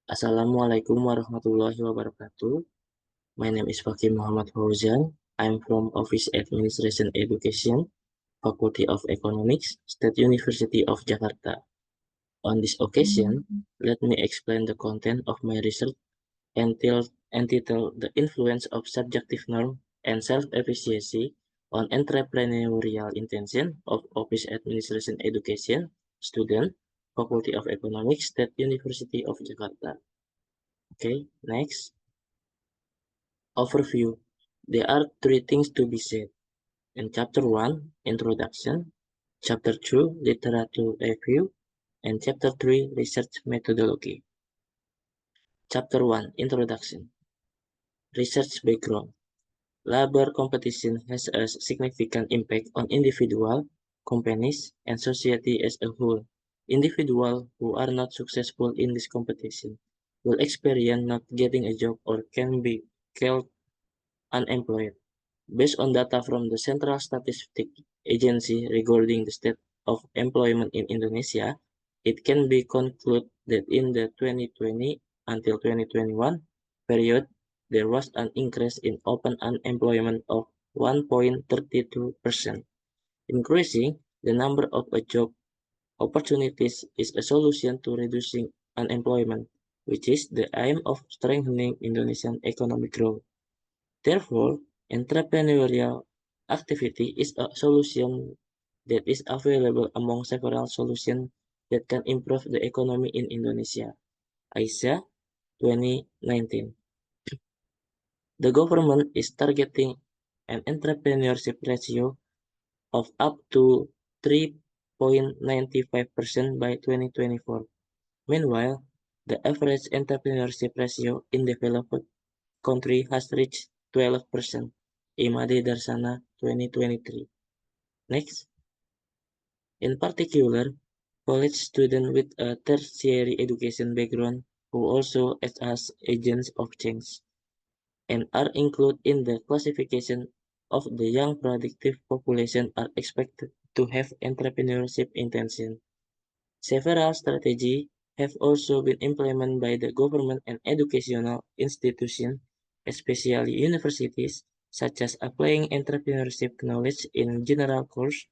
Assalamualaikum warahmatullahi wabarakatuh. My name is Fakih Muhammad Fauzan. I'm from Office Administration Education, Faculty of Economics, State University of Jakarta. On this occasion, let me explain the content of my research entitled The Influence of Subjective Norm and Self-Efficacy on Entrepreneurial Intention of Office Administration Education, Student, Faculty of Economics, State University of Jakarta. Okay, next. Overview. There are three things to be said. In Chapter 1, Introduction, Chapter 2, Literature Review, and Chapter 3, Research Methodology. Chapter 1, Introduction. Research Background. Labor competition has a significant impact on individuals, companies, and society as a whole. Individuals who are not successful in this competition will experience not getting a job or can be called unemployed. Based on data from the Central Statistics Agency regarding the state of employment in Indonesia, it can be concluded that in the 2020 until 2021 period, there was an increase in open unemployment of 1.32%. Increasing the number of job opportunities is a solution to reducing unemployment, which is the aim of strengthening Indonesian economic growth. Therefore, entrepreneurial activity is a solution that is available among several solutions that can improve the economy in Indonesia. AISA 2019. The government is targeting an entrepreneurship ratio of up to 3.95% by 2024. Meanwhile, the average entrepreneurship ratio in developed country has reached 12%. Imade Darsana 2023. Next. In particular, college students with a tertiary education background who also act as agents of change and are included in the classification of the young productive population are expected to have entrepreneurship intention. Several strategies have also been implemented by the government and educational institutions, especially universities, such as applying entrepreneurship knowledge in general course,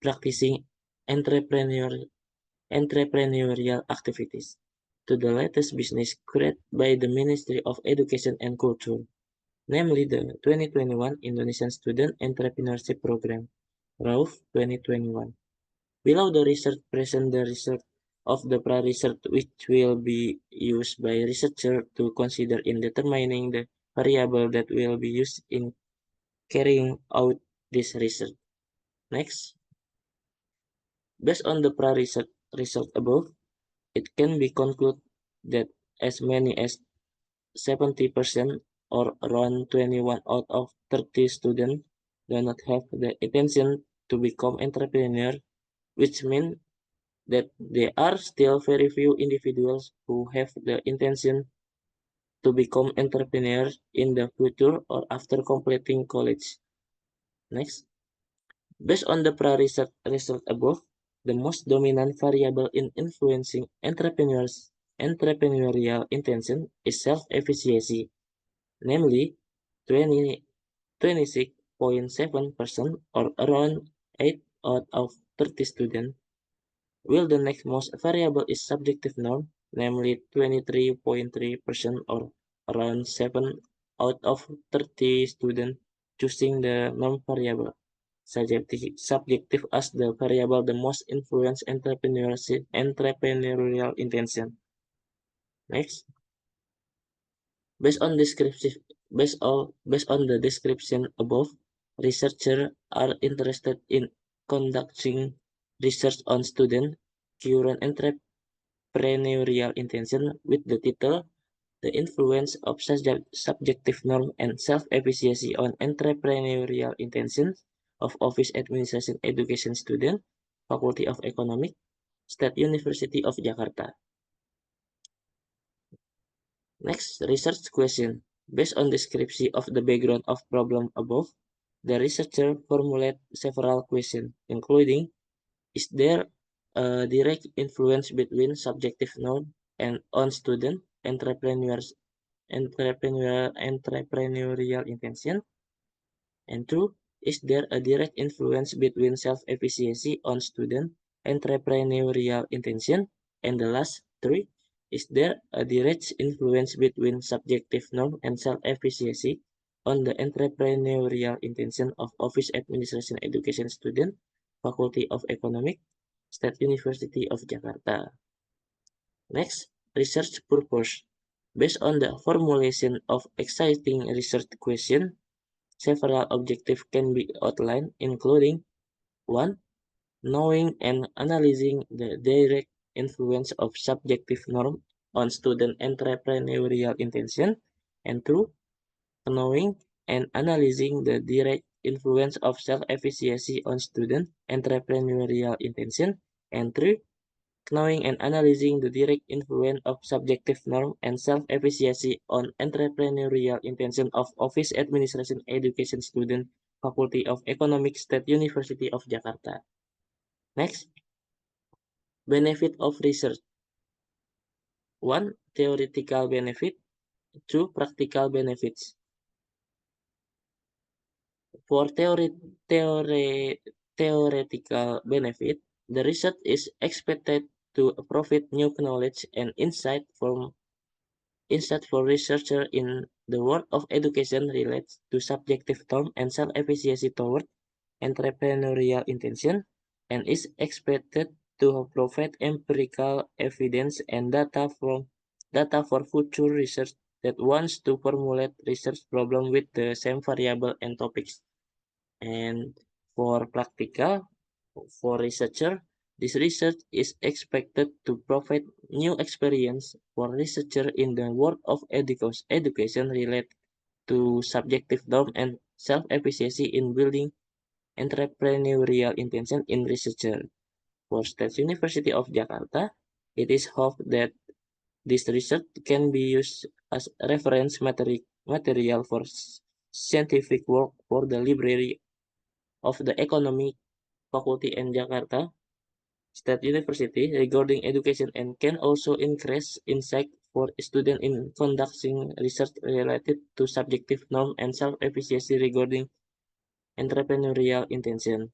practicing entrepreneurial activities, to the latest business created by the Ministry of Education and Culture, namely the 2021 Indonesian Student Entrepreneurship Program, RAUF 2021. Below the research present the result of the pre-research which will be used by researchers to consider in determining the variable that will be used in carrying out this research. Next. Based on the pre-research result above, it can be concluded that as many as 70% or around 21 out of 30 students do not have the intention to become entrepreneur, which means that there are still very few individuals who have the intention to become entrepreneurs in the future or after completing college. Next. Based on the pre-research result above, the most dominant variable in influencing entrepreneurial intention is self-efficacy, namely 26.7% or around 8 out of 30 students, while the next most variable is subjective norm, namely 23.3% or around 7 out of 30 students choosing the norm variable. Subjective as the variable the most influence entrepreneurial intention. Next. Based on the description above, researchers are interested in conducting research on student current entrepreneurial intention with the title The Influence of Subjective Norm and Self-Efficacy on Entrepreneurial Intentions of Office Administration Education Student, Faculty of Economics, State University of Jakarta. Next, research question. Based on description of the background of problem above, the researcher formulate several questions, including, is there a direct influence between subjective norm and on student entrepreneurial intention? And 2, is there a direct influence between self-efficacy on student entrepreneurial intention? And the last 3, is there a direct influence between subjective norm and self-efficacy on the entrepreneurial intention of Office Administration Education student, Faculty of Economics, State University of Jakarta? Next, research purpose. Based on the formulation of exciting research question, several objectives can be outlined, including 1. Knowing and analyzing the direct influence of subjective norm on student entrepreneurial intention, and 2. Knowing and analyzing the direct influence of self-efficacy on student entrepreneurial intention, and 3. Knowing and analyzing the direct influence of subjective norm and self-efficacy on entrepreneurial intention of Office Administration Education student, Faculty of Economics, State University of Jakarta. Next, benefit of research. 1. Theoretical benefit. 2. Practical benefits. For theoretical benefit, the research is expected to provide new knowledge and insight for researchers in the world of education relates to subjective norm and self-efficacy toward entrepreneurial intention, and is expected to provide empirical evidence and data for future research that wants to formulate research problem with the same variable and topics. And for practical, for researcher, this research is expected to provide new experience for researcher in the world of education related to subjective norm and self-efficacy in building entrepreneurial intention in researcher. For State University of Jakarta, it is hoped that this research can be used as reference material for scientific work for the Library of the Economic Faculty in Jakarta State University regarding education and can also increase insight for students in conducting research related to subjective norm and self-efficacy regarding entrepreneurial intention.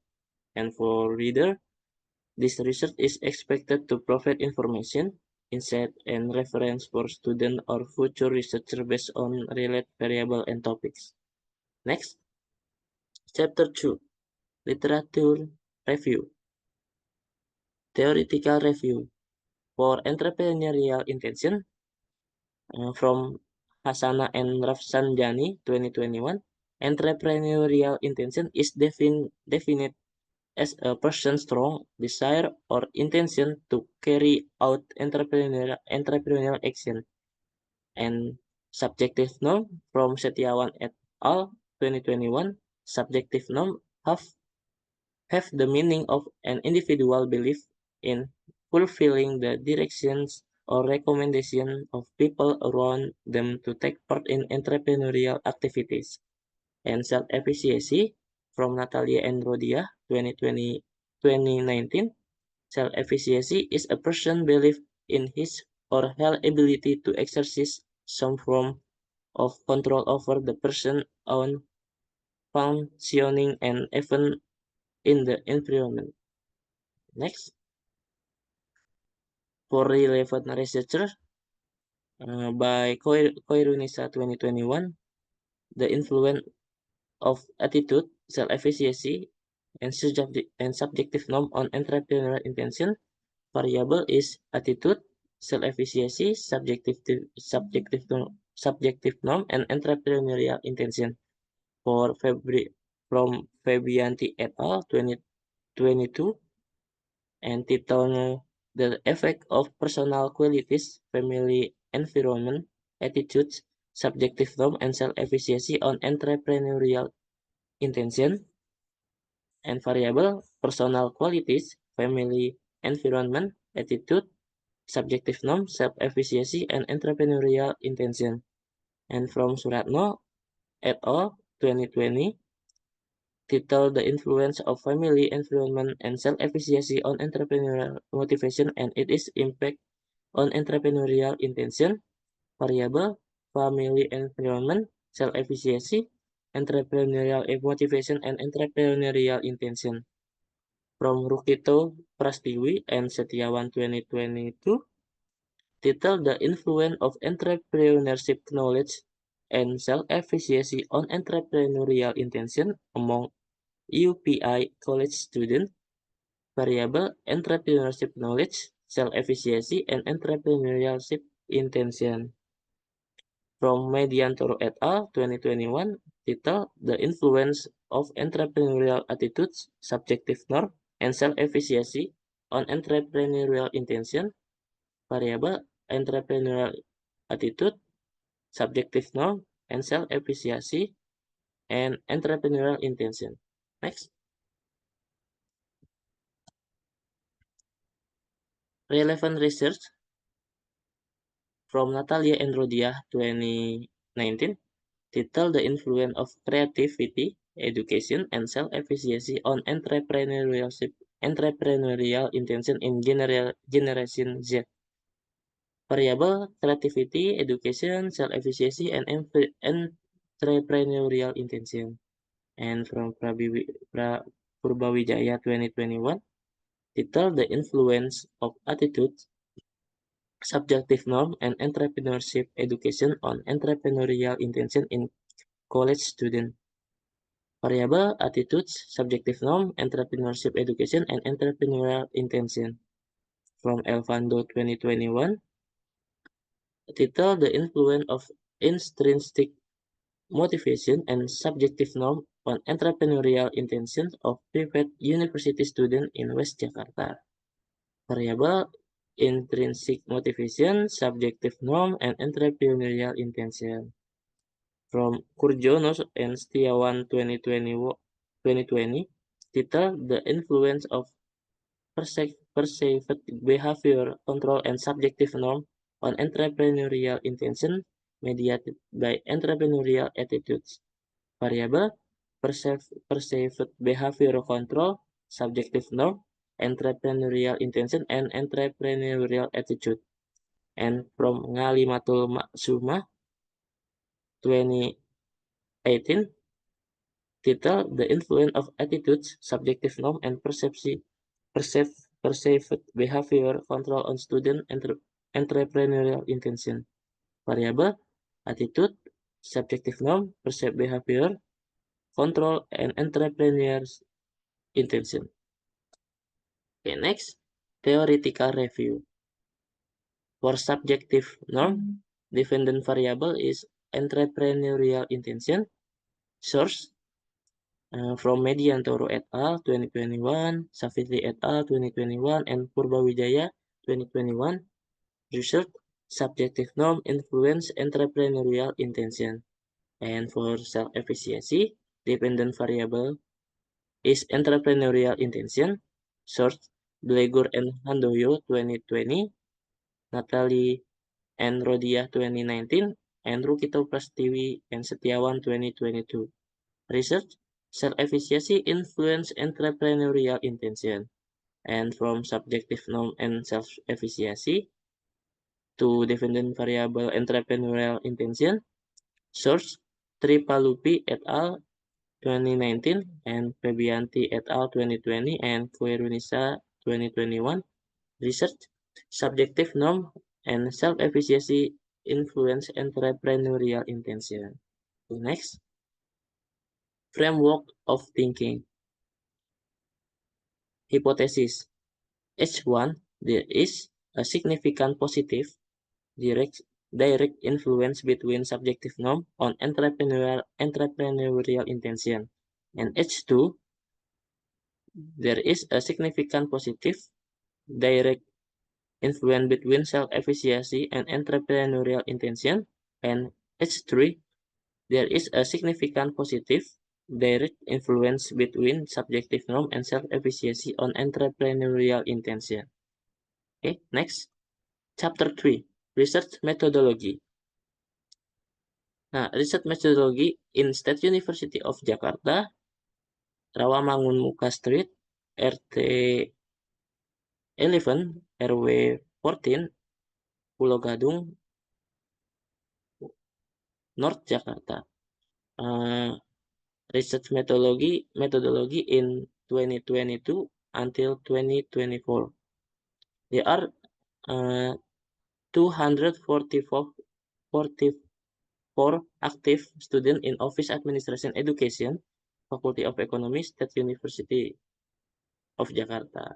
And for reader, this research is expected to provide information, insight, and reference for student or future researcher based on related variable and topics. Next, Chapter 2, Literature Review. Theoretical Review. For entrepreneurial intention, from Hasana and Rafsanjani 2021, entrepreneurial intention is defined as a person's strong desire or intention to carry out entrepreneurial action. And subjective norm from Setiawan et al. 2021, subjective norm have the meaning of an individual belief in fulfilling the directions or recommendation of people around them to take part in entrepreneurial activities. And self-efficacy from Natalia and Rodia 2019. Self-efficacy is a person's belief in his or her ability to exercise some form of control over the person's own functioning and even in the environment. Next, for relevant researcher by Koirunisa 2021, the influence of attitude, self-efficacy, and subjective norm on entrepreneurial intention variable is attitude, self-efficacy, subjective norm, and entrepreneurial intention. For from Fabianti et al. 2022, and title The Effect of Personal Qualities, Family Environment, Attitudes, Subjective Norm, and Self-Efficacy on Entrepreneurial Intention, and variable personal qualities, family environment, attitude, subjective norm, self-efficacy, and entrepreneurial intention. And from Suratno et al. 2020, titled The Influence of Family Environment and Self-Efficacy on Entrepreneurial Motivation and Its Impact on Entrepreneurial Intention. variable, family environment, self-efficacy, entrepreneurial motivation, and entrepreneurial intention. From Rukito Prastiwi and Setiawan 2022, title The Influence of Entrepreneurship Knowledge and Self-Efficacy on Entrepreneurial Intention among UPI College Students, variable entrepreneurship knowledge, self-efficacy, and entrepreneurship intention. From Mediantoro et al. 2021, title The Influence of Entrepreneurial Attitudes, Subjective Norm, and Self-Efficacy on Entrepreneurial Intention, variable entrepreneurial attitude, subjective norm, and self-efficacy, and entrepreneurial intention. Next. Relevant research from Natalia and Rodia 2019, titled The Influence of Creativity, Education, and Self-Efficacy on Entrepreneurial Intention in Generation Z. Variable creativity, education, self-efficacy, and entrepreneurial intention. And from Purbawijaya 2021, titled The Influence of Attitude, Subjective Norm, and Entrepreneurship Education on Entrepreneurial Intention in College Student. Variable, attitudes, subjective norm, entrepreneurship education, and entrepreneurial intention. From Elvando 2021, titled The Influence of Intrinsic Motivation and Subjective Norm on Entrepreneurial Intentions of Private University Student in West Jakarta. Variable, intrinsic motivation, subjective norm, and entrepreneurial intention. From Kurjono and Setiawan 2020, title The Influence of Perceived Behavior Control and Subjective Norm on Entrepreneurial Intention Mediated by Entrepreneurial Attitudes. Variable, perceived behavior control, subjective norm, entrepreneurial intention, and entrepreneurial attitude. And from Ngalimatul Maksuma 2018, title The Influence of Attitudes, Subjective Norm, and Perceived Behavior Control on Student Entrepreneurial Intention. Variable, attitude, subjective norm, perceived behavior, control, and entrepreneur's intention. Okay, next, theoretical review. For subjective norm, dependent variable is entrepreneurial intention. Source from Mediantoro et al. 2021, Safitri et al. 2021, and Purbawijaya 2021. Research, subjective norm influence entrepreneurial intention. And for self-efficacy, dependent variable is entrepreneurial intention. Source, Blegur and Handoyo 2020, Natalie and Rodia 2019, and Rukito Prastiwi and Setiawan 2022. Research, self-efficacy influence entrepreneurial intention. And from subjective norm and self-efficacy to dependent variable entrepreneurial intention. Source, Tripalupi et al. 2019 and Febianti et al. 2020 and Koirunisa 2021. Research, subjective norm and self-efficacy influence entrepreneurial intention. Next, framework of thinking. Hypothesis. H1, there is a significant positive direct influence between subjective norm on entrepreneurial intention. And H2, there is a significant positive direct influence between self-efficacy and entrepreneurial intention. And H3, there is a significant positive direct influence between subjective norm and self-efficacy on entrepreneurial intention. Okay, next. Chapter 3, Research Methodology. Nah, research methodology in State University of Jakarta, Rawamangun Muka Street, RT 11, RW 14, Pulau Gadung, North Jakarta. Research methodology in 2022 until 2024. There are 244 active students in Office Administration Education, Faculty of Economy, State University of Jakarta.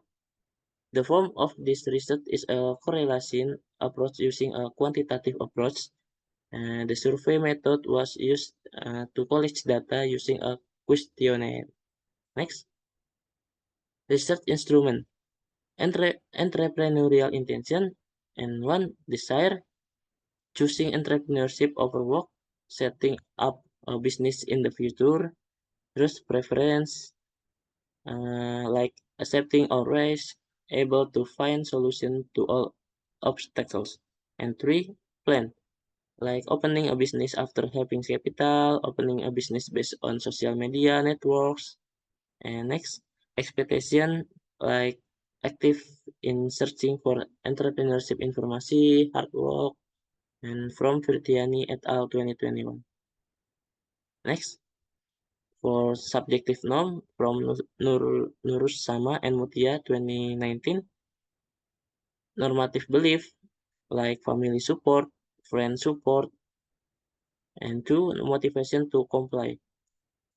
The form of this research is a correlation approach using a quantitative approach. The survey method was used to collect data using a questionnaire. Next, research instrument, entrepreneurial intention, and one desire, choosing entrepreneurship over work, setting up a business in the future, trust preference, like accepting all risk, able to find solution to all obstacles. And three, plan, like opening a business after having capital, opening a business based on social media networks. And next, expectation, like active in searching for entrepreneurship information, hard work, and from Virtiani et al. 2021. Next, for subjective norm from Nurus Sama and Mutia 2019, normative belief like family support, friend support, and two, motivation to comply,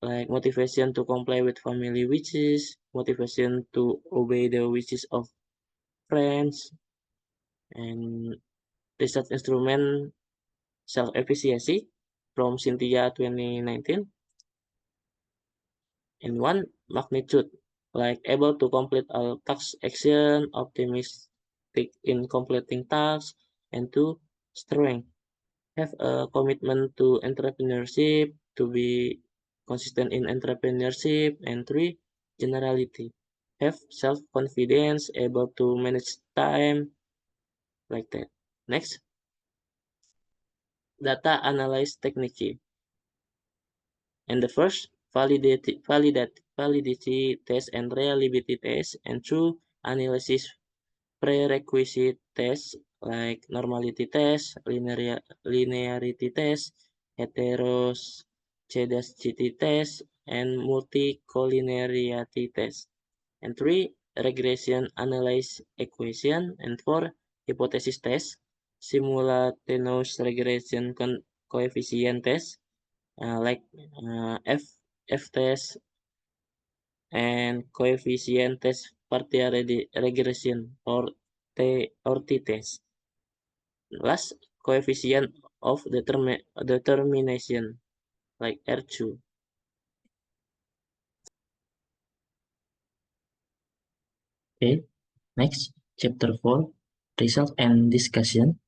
like motivation to comply with family wishes, motivation to obey the wishes of friends, and research instrument self-efficacy from Cynthia 2019, and one, magnitude, like able to complete all task action, optimistic in completing tasks, and two, strength, have a commitment to entrepreneurship, to be consistent in entrepreneurship, and three, generality, have self-confidence, able to manage time, like that. Next, data analyze technique. And the first, validity test and reliability test, and two, analysis prerequisite tests like normality test, linearity test, heteroscedasticity test, and multicollinearity test. And three, regression analysis equation, and four, hypothesis test, simultaneous regression coefficient test, like F test and coefficient test partial regression or T test. Last, coefficient of determination like R2. Okay, next, chapter 4, result and discussion.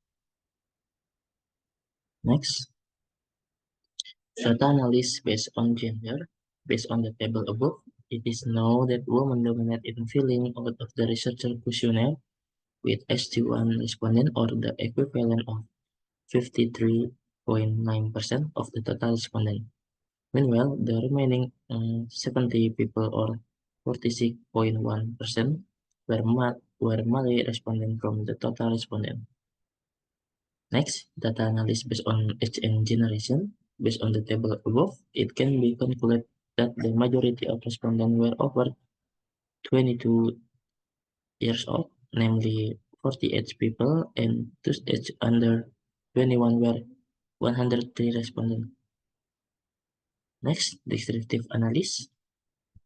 Next, data analysis based on gender. Based on the table above, it is known that women dominate in filling out of the researcher questionnaire with 81 respondent or the equivalent of 53.9% of the total respondent. Meanwhile, the remaining 70 people or 46.1% were Malay respondent from the total respondent. Next, data analysis based on age and generation. Based on the table above, it can be concluded that the majority of respondents were over 22 years old, namely 48 people, and those aged under 21 were 103 respondents. Next, descriptive analysis.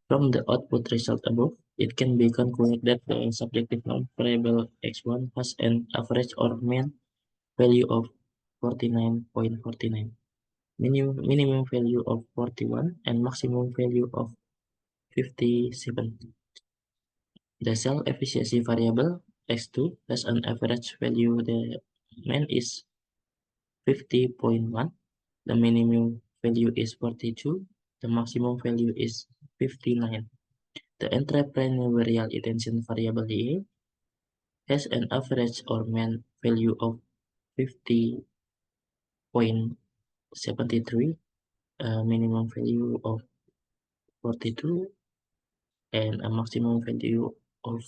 From the output result above, it can be concluded that the subjective norm variable x1 has an average or mean value of 49.49, minimum value of 41, and maximum value of 57. The cell efficiency variable x2 has an average value. The mean is 50.1, the minimum value is 42, the maximum value is 59. The entrepreneurial intention variable DA has an average or mean value of 50.73, a minimum value of 42, and a maximum value of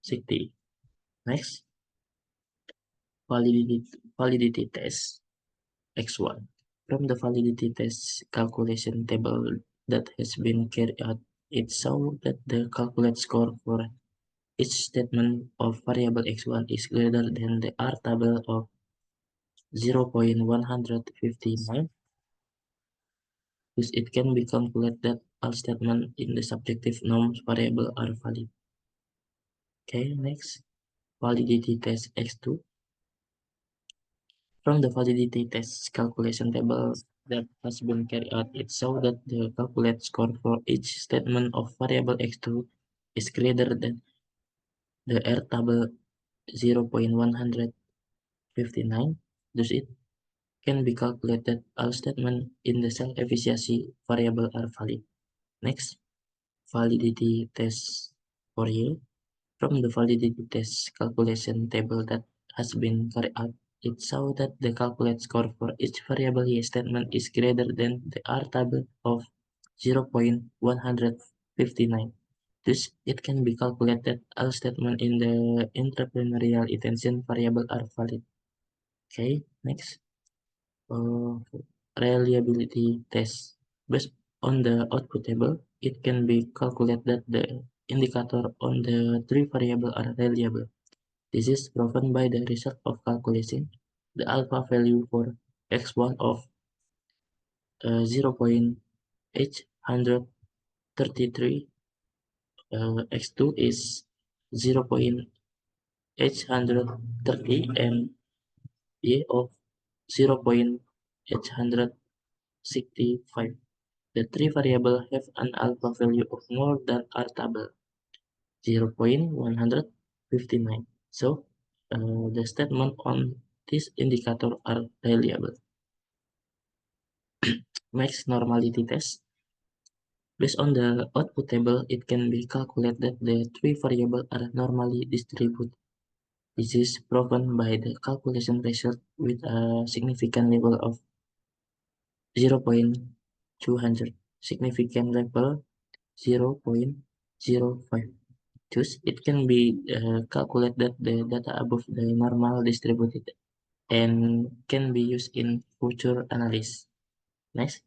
60. Next, validity test X1. From the validity test calculation table that has been carried out, it shows that the calculate score for each statement of variable x1 is greater than the R table of 0.159. Thus, it can be calculated that all statements in the subjective norms variable are valid. Okay, next, validity test x2. From the validity test calculation table that has been carried out, it shows that the calculate score for each statement of variable x2 is greater than the R table 0.159. Thus, it can be calculated all statements in the cell efficiency variable are valid. Next, validity test for you. From the validity test calculation table that has been carried out, it shows that the calculate score for each variable Y statement is greater than the R table of 0.159. Thus, it can be calculated that all statements in the entrepreneurial intention variable are valid. Okay, next. Reliability test. Based on the output table, it can be calculated that the indicator on the three variables are reliable. This is proven by the result of calculation the alpha value for x1 of 0.833, x2 is 0.830, and y of 0.865. The three variables have an alpha value of more than R table 0.159. So the statement on this indicator are reliable. Next, normality test. Based on the output table, it can be calculated that the three variables are normally distributed. This is proven by the calculation result with a significant level of 0.200, significant level 0.05. Thus, it can be calculated that the data above the normal distributed and can be used in future analysis. Next,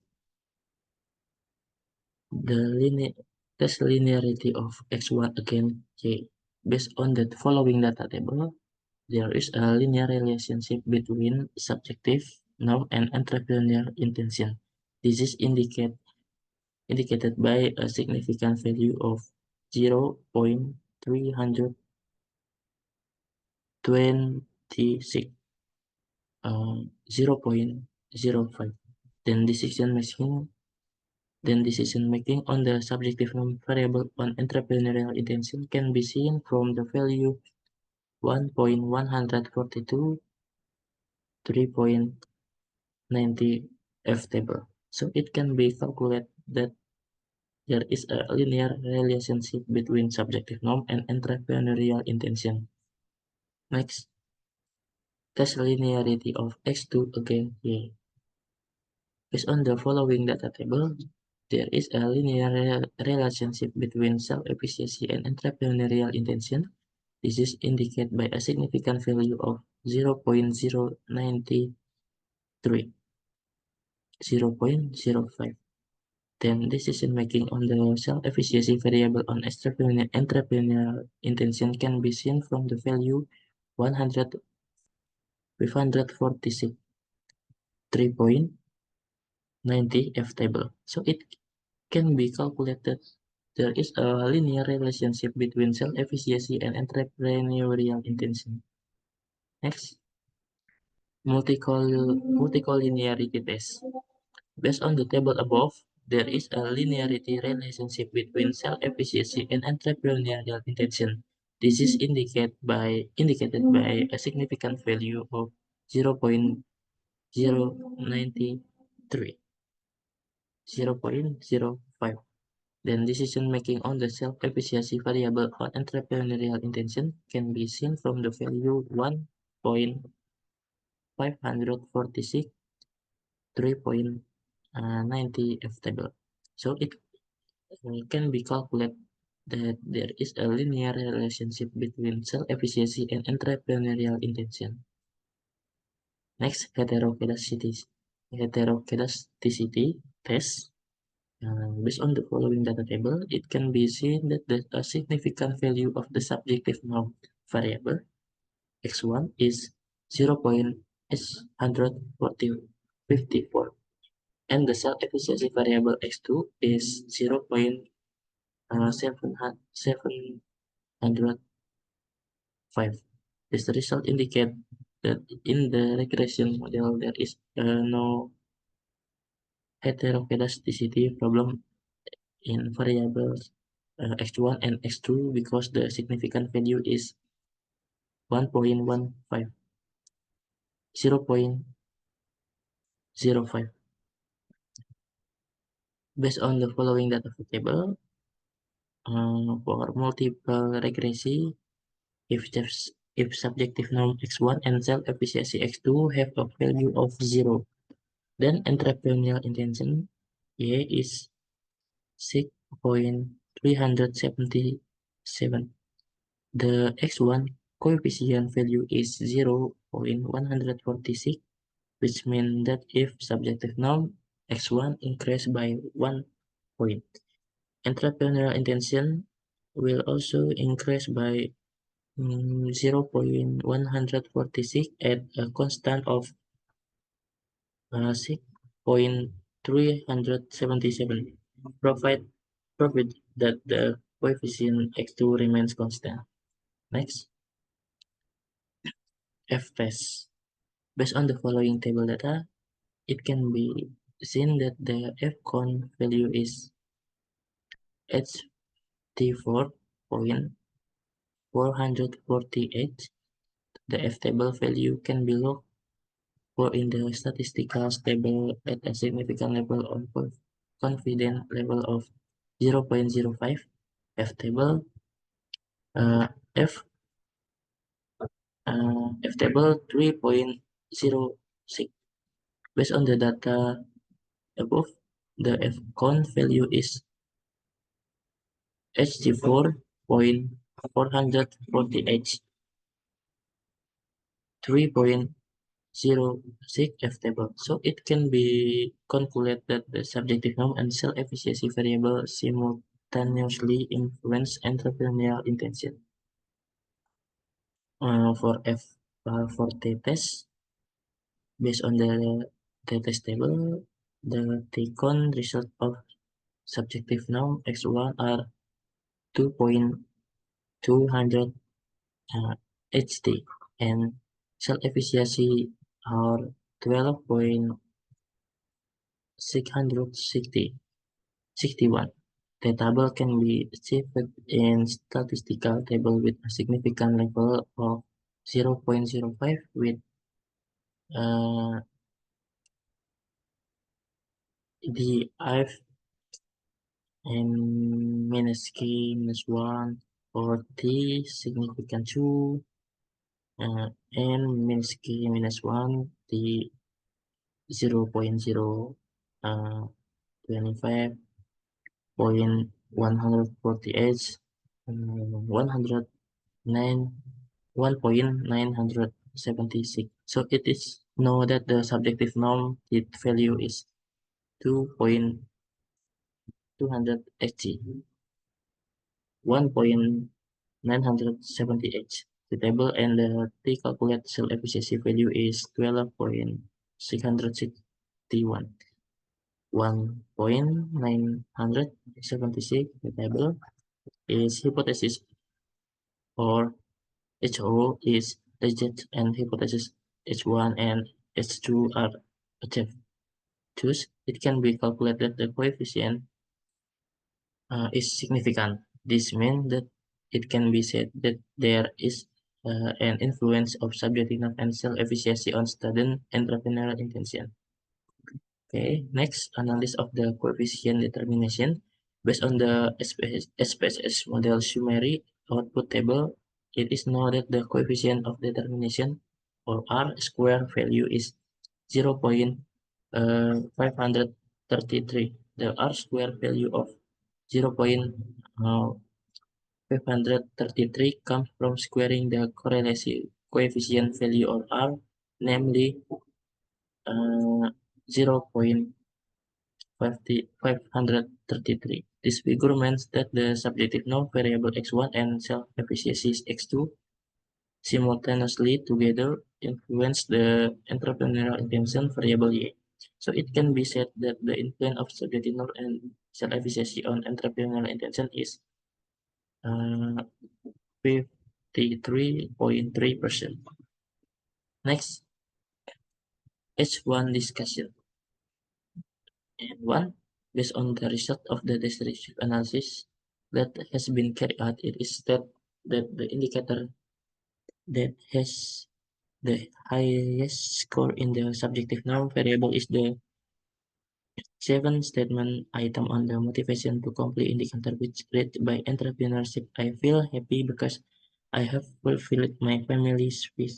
the test linearity of x1 again y. Based on the following data table, there is a linear relationship between subjective norm and entrepreneurial intention. This is indicated by a significant value of 0.326, 0.05. Then decision making on the subjective variable on entrepreneurial intention can be seen from the value 1.142, 3.90 F table. So it can be calculated that there is a linear relationship between subjective norm and entrepreneurial intention. Next, test linearity of X2 again here. Based on the following data table, there is a linear relationship between self-efficacy and entrepreneurial intention. This is indicated by a significant value of 0.093, 0.05. Then decision making on the self-efficacy variable on entrepreneurial intention can be seen from the value 100, 546, 3.90 F table. So it can be calculated there is a linear relationship between self-efficacy and entrepreneurial intention. Next, multicollinearity test. Based on the table above, there is a linearity relationship between self-efficacy and entrepreneurial intention. This is indicated by a significant value of 0.093, 0.05. Then decision making on the self-efficacy variable on entrepreneurial intention can be seen from the value 1.546, 3.90 F table. So it can be calculated that there is a linear relationship between self-efficacy and entrepreneurial intention. Next, heterogeneity. heteroscedasticity test. Based on the following data table, it can be seen that a significant value of the subjective norm variable x1 is 0.154, and the self-efficiency variable x2 is 0.705. This result indicate that in the regression model there is no heteroscedasticity problem in variables x1 and x2 because the significant value is 1.15, 0.05. Based on the following data table, for multiple regression, if subjective norm x1 and self-efficiency x2 have a value of 0, then entrepreneurial intention Y is 6.377. The x1 coefficient value is 0.146, which means that if subjective norm x1 increased by 1 point, entrepreneurial intention will also increase by 0.146 at a constant of 6.377, provided that the coefficient x2 remains constant. Next, f-test. Based on the following table data, it can be seen that the f-con value is ht4.448. The f-table value can be looked for in the statistical table at a significant level of confidence level of 0.05. F-table uh, f f-table 3.06. Based on the data above, the f-con value is ht4.448, 3.06 f-table. So it can be concluded that the subjective norm and self-efficiency variable simultaneously influence entrepreneurial intention. For for t-test, based on the t-test table, the taken result of subjective norm x1 are 2.200 ht and self-efficiency are 12.661. The table can be achieved in statistical table with a significant level of 0.05 with uh, the if and minus k minus 1 or t significant 2 and minus k minus 1 t 0.025.148 109 1.976. So it is know that the subjective norm it value is 2.280, 1.978. The table and the t calculate cell efficiency value is 12.661. 1.976. The table is hypothesis or HO is reject and hypothesis H1 and H2 are achieved. Thus, it can be calculated the coefficient is significant. This means that it can be said that there is an influence of subjective and self-efficiency on student entrepreneurial intention. Okay, next, analysis of the coefficient determination. Based on the SPSS model summary output table, it is known that the coefficient of determination or R square value is 0.533. The R square value of 0.533 comes from squaring the correlation coefficient value of R, namely 0.533. This figure means that the subjective known variable x1 and self-efficacy x2 simultaneously together influence the entrepreneurial intention variable y. So it can be said that the influence of subjective known and self-efficacy on entrepreneurial intention is 53.3%. Next, H1 discussion. And one, based on the result of the descriptive analysis that has been carried out, it is that the indicator that has the highest score in the subjective norm variable is the 7 statement item on the motivation to complete indicator, which read by entrepreneurship. I feel happy because I have fulfilled my family's wish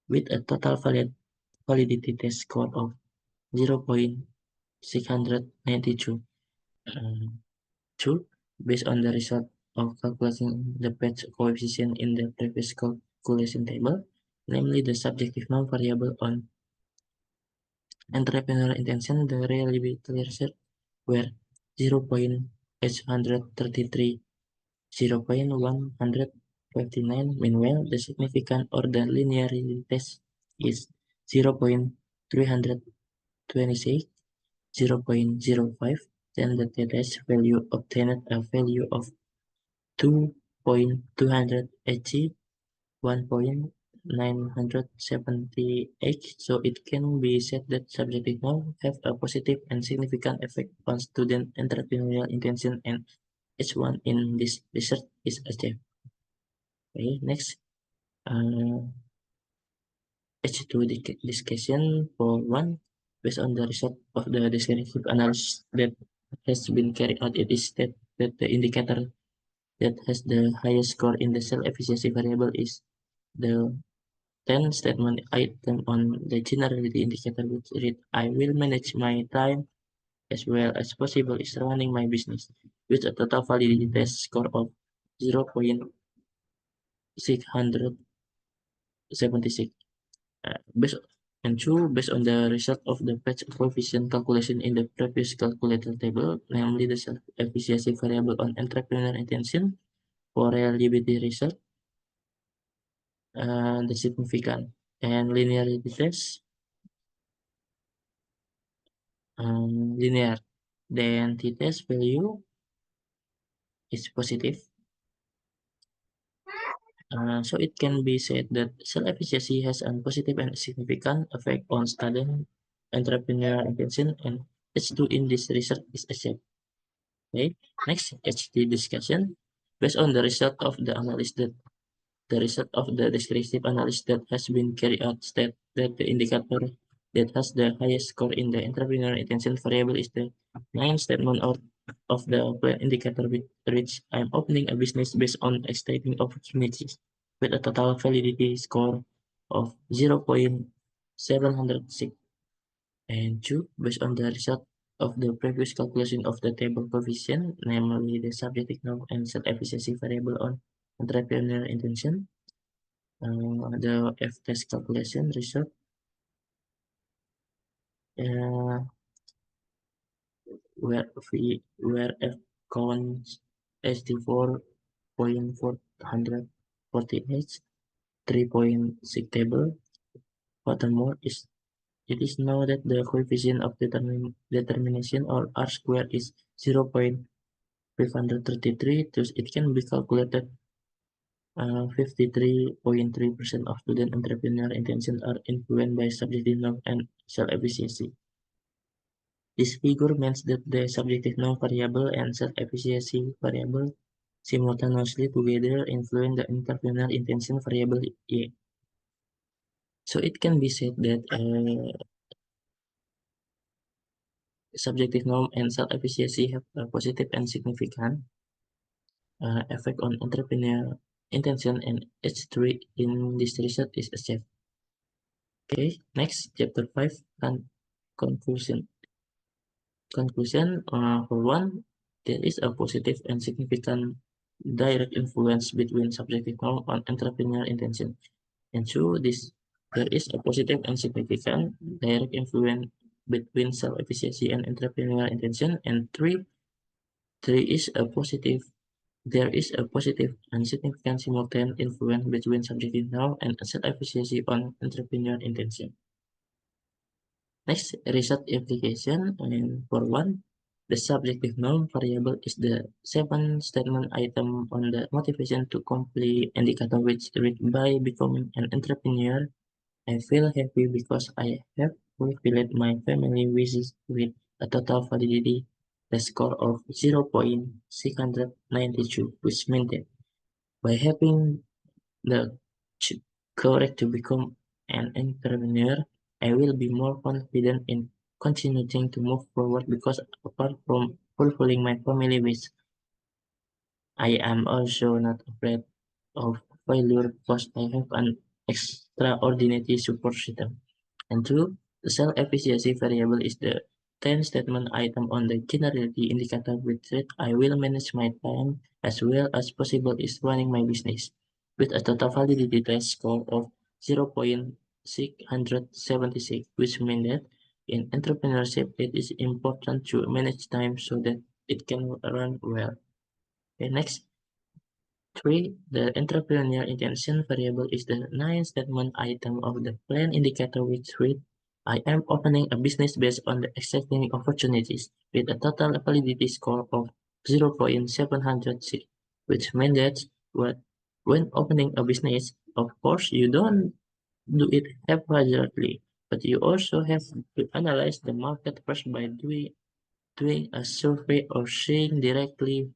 with a total validity test score of 0.692. Two, based on the result of calculating the patch coefficient in the previous calculation table, namely the subjective non-variable on entrepreneurial intention, the reliability research were 0.833, 0.159. Meanwhile, the significant or the linearity test is 0.326, 0.05. Then the test value obtained a value of 2.280, 1.978. So it can be said that subjective norm have a positive and significant effect on student entrepreneurial intention, and H1 in this research is achieved. Okay, next, H2 discussion for one. Based on the result of the descriptive analysis that has been carried out, it is that the indicator that has the highest score in the cell efficiency variable is the 10 statement item on the generality indicator, which read, I will manage my time as well as possible is running my business with a total validity test score of 0.676. Based and two, based on the result of the patch coefficient calculation in the previous calculator table, namely the self-efficacy variable on entrepreneur intention for reliability result, the significant and linearity test, linear, then t-test value is positive. So it can be said that self-efficacy has a positive and significant effect on student entrepreneurial intention, and H2 in this research is achieved. Okay, next HD discussion. Based on the result of the analysis that the result of the descriptive analysis that has been carried out state that the indicator that has the highest score in the entrepreneurial intention variable is the 9 statement of the plan indicator with which I'm opening a business based on exciting opportunities with a total validity score of 0.706. And two, based on the result of the previous calculation of the table coefficient, namely the subjective norm and self-efficacy variable on entrepreneurial intention, the F-test calculation result uh, where F counts 84.448, 3.6 table. Furthermore, it is known that the coefficient of determination or R square is 0.533, thus it can be calculated 53.3% of student entrepreneurial intentions are influenced by subjective norm and self-efficacy. This figure means that the subjective norm variable and self-efficacy variable simultaneously together influence the entrepreneurial intention variable Y. So it can be said that subjective norm and self-efficacy have a positive and significant effect on entrepreneurial intention, and H3 in this research is achieved. Okay, next, chapter 5, conclusion. For one, there is a positive and significant direct influence between subjective norm and entrepreneurial intention. And two, there is a positive and significant direct influence between self-efficacy and entrepreneurial intention. And three is a positive. There is a positive and significant simultaneous influence between subjective norm and self-efficacy on entrepreneurial intention. Next, research implication. And for one, the subjective norm variable is the seven statement item on the motivation to complete indicator which read by becoming an entrepreneur. I feel happy because I have fulfilled my family wishes with a total validity the score of 0.692, which meant that by having the courage to become an entrepreneur, I will be more confident in continuing to move forward because apart from fulfilling my family wish, I am also not afraid of failure because I have an extraordinary support system. And two, the self-efficacy variable is the 10 statement item on the generality indicator which said I will manage my time as well as possible is running my business with a total validity test score of 0.676, which means that in entrepreneurship it is important to manage time so that it can run well. Okay, next, three, the entrepreneurial intention variable is the ninth statement item of the plan indicator which read, I am opening a business based on the exciting opportunities with a total validity score of 0.706, which means that what, when opening a business, of course, you don't do it haphazardly, but you also have to analyze the market first by doing a survey or seeing directly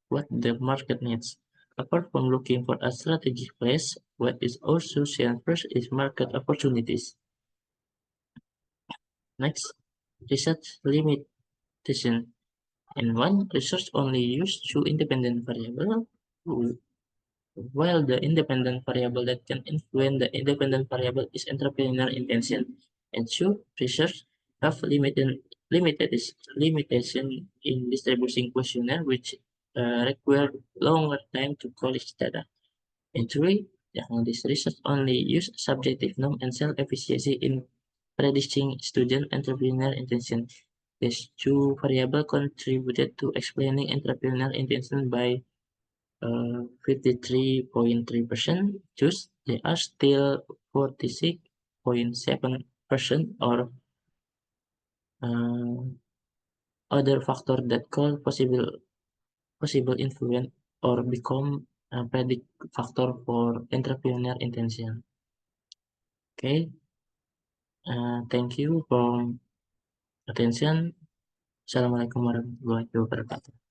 what the market needs. Apart from looking for a strategic place, what is also seen first is market opportunities. Next, research limitation. And one, research only use two independent variables, while the independent variable that can influence the independent variable is entrepreneurial intention. And two, research have limitation in distributing questionnaire which require longer time to collect data. And three, this research only use subjective norm and self-efficacy in predicting student entrepreneurial intention. These two variables contributed to explaining entrepreneurial intention by 53.3% choose. There are still 46.7% or uh, other factor that could possible influence or become a predict factor for entrepreneurial intention. Okay, thank you for attention. Assalamualaikum warahmatullahi wabarakatuh.